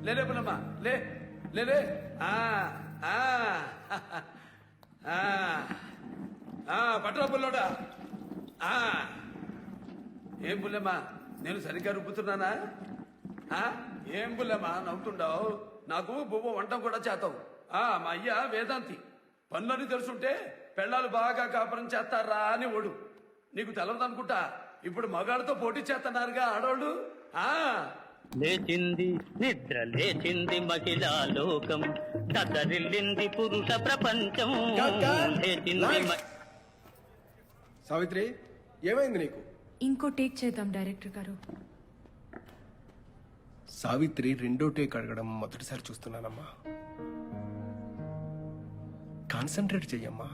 లేలే పుల్లమ్మా లే లేలే పట్రా పుల్లోడా ఏం పుల్లమ్మా నేను సరిగ్గా రుబ్బుతున్నానా ఏం పుల్లమ్మా నవ్వుతుండవు నాకు బువ్వ వంటం కూడా చేతావు మా అయ్య వేదాంతి పనులని తెలుసుంటే పెళ్ళాలు బాగా కాపురం చేస్తారా అని ఓడు నీకు తెలవదనుకుంటా ఇప్పుడు మగాడితో పోటీ చేస్తున్నారుగా ఆడోళ్ళు లేచింది నిద్ర లేచింది మహిళా లోకం దద్దరిల్లింది పురుష ప్రపంచం లేచింది సావిత్రి ఏమైంది నీకు? ఇంకో టేక్ చేద్దాం డైరెక్టర్ గారు. సావిత్రి రెండో టేక్ అడగడం మొదటిసారి చూస్తున్నానమ్మా. కాన్సన్ట్రేట్ చెయ్యమ్మా.